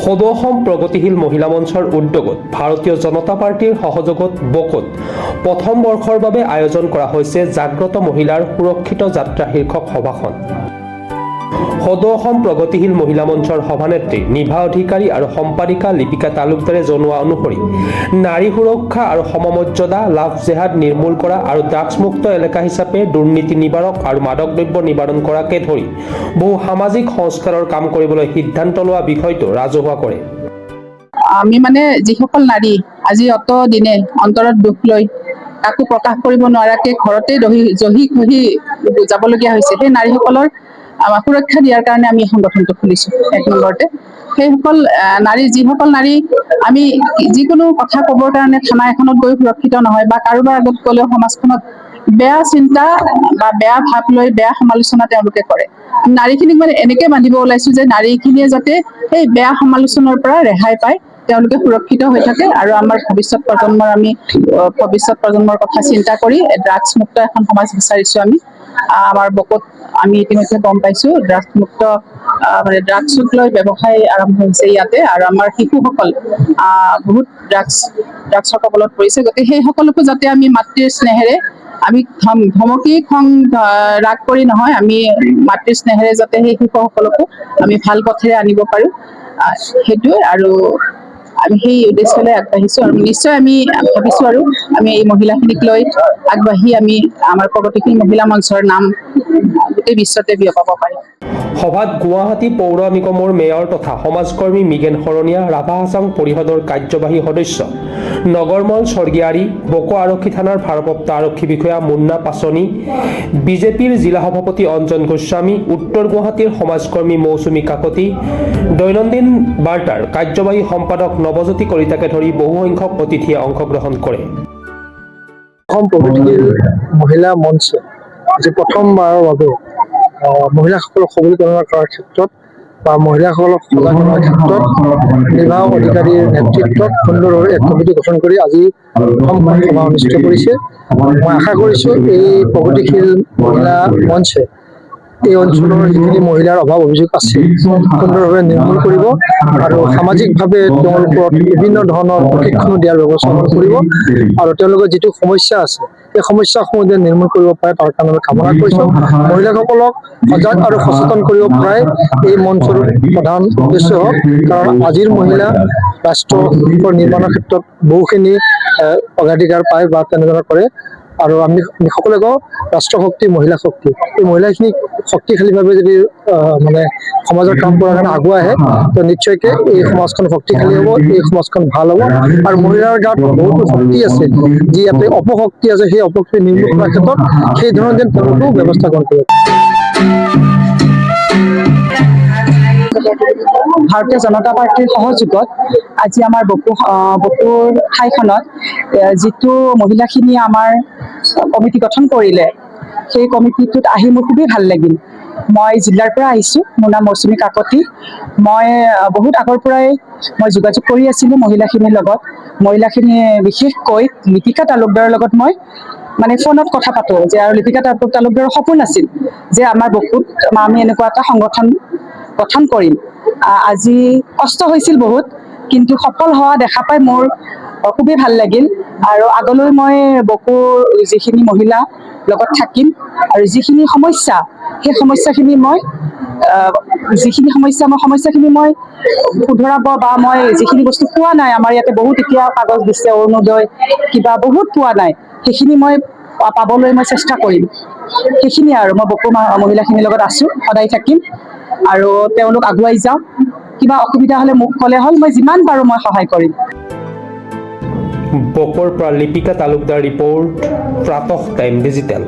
সদৌ অসম প্ৰগতিশীল মহিলা মঞ্চৰ উদ্যোগত ভাৰতীয় জনতা পাৰ্টিৰ সহযোগত বকোত প্ৰথম বৰ্ষৰ বাবে আয়োজন কৰা হৈছে জাগ্ৰত মহিলাৰ সুৰক্ষিত যাত্ৰা শীৰ্ষক সভাখন। সদৌ অসম প্ৰগতিশীল মহিলা মঞ্চৰ সভানেত্ৰী নিভা অধিকাৰী আৰু সম্পাদিকা লিপিকা তালুকদাৰে জনোৱা অনুসৰি নাৰী সুৰক্ষা আৰু সমমৰ্যাদা লাভ জেহাদ নিৰ্মূল কৰা আৰু ড্ৰাগছমুক্ত এলেকা হিচাপে দুৰ্নীতি নিবাৰক আৰু মাদক দ্ৰব্য নিবাৰণ কৰাকে ধৰি বহু সামাজিক সংস্কাৰৰ কাম কৰিবলৈ সিদ্ধান্ত লোৱা বিষয়টো ৰাজহুৱা কৰে। আমি যিসকল নাৰী আজি অত দিনে অন্তৰত দুখ লৈ কাকো প্ৰকাশ কৰিব নোৱাৰাকে ঘৰতে জহি খহি যাবলগীয়া হৈছে, সেই নাৰীসকলৰ সুৰক্ষা দিয়াৰ কাৰণে আমি সংগঠনটো খুলিছো। এক নম্বৰতে সেইসকল যিসকল নাৰী আমি যিকোনো কথা ক'বৰ কাৰণে থানা এখনত গৈ সুৰক্ষিত নহয় বা কাৰোবাৰ আগত গ'লেও সমাজখনত বেয়া চিন্তা বা বেয়া ভাৱ লৈ বেয়া সমালোচনা তেওঁলোকে কৰে। নাৰীখিনিক এনেকে বান্ধিব ওলাইছো যে নাৰীখিনিয়ে যাতে সেই বেয়া সমালোচনাৰ পৰা ৰেহাই পায়, তেওঁলোকে সুৰক্ষিত হৈ থাকে আৰু আমাৰ ভৱিষ্যত প্ৰজন্মৰ কথা চিন্তা কৰি ড্ৰাগছ মুক্ত এখন সমাজ বিচাৰিছো আমি। আমাৰ বকত আমি ইতিমধ্যে গম পাইছো ড্ৰাগছমুক্ত ড্ৰাগছক লৈ ব্যৱসায় আৰম্ভ হৈছে ইয়াতে, আৰু আমাৰ শিশুসকল বহুত ড্ৰাগছৰ কবলত পৰিছে। গতিকে সেই সকলকো যাতে আমি মাতৃৰ স্নেহেৰে আমি ধমকি খং ৰাগ কৰি নহয়, আমি মাতৃ স্নেহেৰে যাতে সেই শিশুসকলকো আমি ভাল পথেৰে আনিব পাৰো, সেইটোৱে। আৰু আমি সেই উদ্দেশ্যলৈ আগবাঢ়িছো আৰু নিশ্চয় আমি ভাবিছো আৰু আমি এই মহিলাখিনিক লৈ আগবাঢ়ি আমি আমাৰ প্ৰগতিশীল মহিলা মঞ্চৰ নাম গোটেই বিশ্বতে বিয়পাব পাৰিম। সভাত গুৱাহাটী পৌৰ নিগমৰ মেয়ৰ তথা সমাজকৰ্মী মৃগেন শৰণীয়া, ৰাভা হাছাং পৰিষদৰ কাৰ্যবাহী সদস্য নগৰমল স্বৰ্গীয়াৰী, বকো আৰক্ষী থানাৰ ভাৰপ্ৰাপ্ত আৰক্ষী বিষয়া মুন্না পাছনি, বিজেপিৰ জিলা সভাপতি অঞ্জন গোস্বামী, উত্তৰ গুৱাহাটীৰ সমাজকৰ্মী মৌচুমী কাকতি, দৈনন্দিন বাৰ্তাৰ কাৰ্যবাহী সম্পাদক নৱজ্যোতি কলিতাকে ধৰি বহুসংখ্যক অতিথিয়ে অংশগ্ৰহণ কৰে। অসম প্ৰগতিশীল মহিলা মঞ্চে আজি প্ৰথমবাৰৰ বাবে মহিলাসকলক সবলীকৰণ কৰাৰ ক্ষেত্ৰত বা মহিলাসকলক সজাগ কৰাৰ ক্ষেত্ৰত নিভা অধিকাৰীৰ নেতৃত্বত সুন্দৰভাৱে এক কমিটি গঠন কৰি আজি প্ৰথমখন সভা অনুষ্ঠিত কৰিছে। মই আশা কৰিছোঁ এই প্ৰগতিশীল মহিলা মঞ্চে এই অঞ্চলৰ যিখিনি মহিলাৰ অভাৱ অভিযোগ আছে সুন্দৰভাৱে নিৰ্মূল কৰিব আৰু সামাজিকভাৱে তেওঁলোকক বিভিন্ন ধৰণৰ প্ৰশিক্ষণ দিয়াৰ ব্যৱস্থা কৰিব আৰু তেওঁলোকৰ যিটো সমস্যা আছে সেই সমস্যাসমূহ যে নিৰ্মূল কৰিব পাৰে তাৰ কাৰণে আমি কামনা কৰিছোঁ। মহিলাসকলক সজাগ আৰু সচেতন কৰিব পৰাই এই মঞ্চৰ প্ৰধান উদ্দেশ্য হওক, কাৰণ আজিৰ মহিলা ৰাষ্ট্ৰ নিৰ্মাণৰ ক্ষেত্ৰত বহুখিনি অগ্ৰাধিকাৰ পায় বা তেনেধৰণৰ কৰে, আৰু আমি সকলোৱে কওঁ ৰাষ্ট্ৰ শক্তি মহিলা শক্তি। এই মহিলাখিনিক শক্তিশালীভাৱে যদি সমাজৰ কাম কৰাৰ কাৰণে আগুৱাই আহে তো নিশ্চয়কৈ এই সমাজখন শক্তিশালী হ'ব, এই সমাজখন ভাল হ'ব। আৰু মহিলাৰ গাত বহুতো শক্তি আছে, যি ইয়াতে অপশক্তি আছে, সেই অপশক্তি নিৰ্মূল কৰাৰ ক্ষেত্ৰত সেই ধৰণে যেন তেওঁলোকেও ব্যৱস্থা গ্ৰহণ কৰিব। ভাৰতীয় জনতা পাৰ্টিৰ সহযোগত আজি আমাৰ বকোৰ ঠাইখনত যিটো মহিলাখিনিয়ে আমাৰ কমিটি গঠন কৰিলে, সেই কমিটিটোত আহি মোৰ খুবেই ভাল লাগিল। মই জিলাৰ পৰা আহিছোঁ, মোৰ নাম মৌচুমী কাকতি। মই বহুত আগৰ পৰাই মই যোগাযোগ কৰি আছিলোঁ মহিলাখিনিৰ লগত। মহিলাখিনি বিশেষকৈ লিপিকা তালুকদাৰৰ লগত মই ফোনত কথা পাতোঁ যে, আৰু লিপিকা তালুকদাৰৰ সপোন আছিল যে আমাৰ বকুত আমি এনেকুৱা এটা সংগঠন গঠন কৰিম। আজি কষ্ট হৈছিল বহুত, কিন্তু সফল হোৱা দেখা পাই মোৰ খুবেই ভাল লাগিল। আৰু আগলৈ মই বকুৰ যিখিনি মহিলা লগত থাকিম আৰু যিখিনি সমস্যা সেই সমস্যাখিনি মই শুধৰাব বা মই যিখিনি বস্তু পোৱা নাই, আমাৰ ইয়াতে বহুত এতিয়া কাগজ দিছে, অৰুণোদয় কিবা বহুত পোৱা নাই, সেইখিনি মই পাবলৈ মই চেষ্টা কৰিম। সেইখিনি আৰু মই বকো মহিলাখিনিৰ লগত আছোঁ, সদায় থাকিম আৰু তেওঁলোক আগুৱাই যাওঁ। কিবা অসুবিধা হ'লে মোক ক'লে হ'ল, মই যিমান পাৰোঁ মই সহায় কৰিম। বকোৰ পৰা লিপিকা তালুকদাৰ ৰিপৰ্ট, প্ৰাতঃ টাইম ডিজিটেল।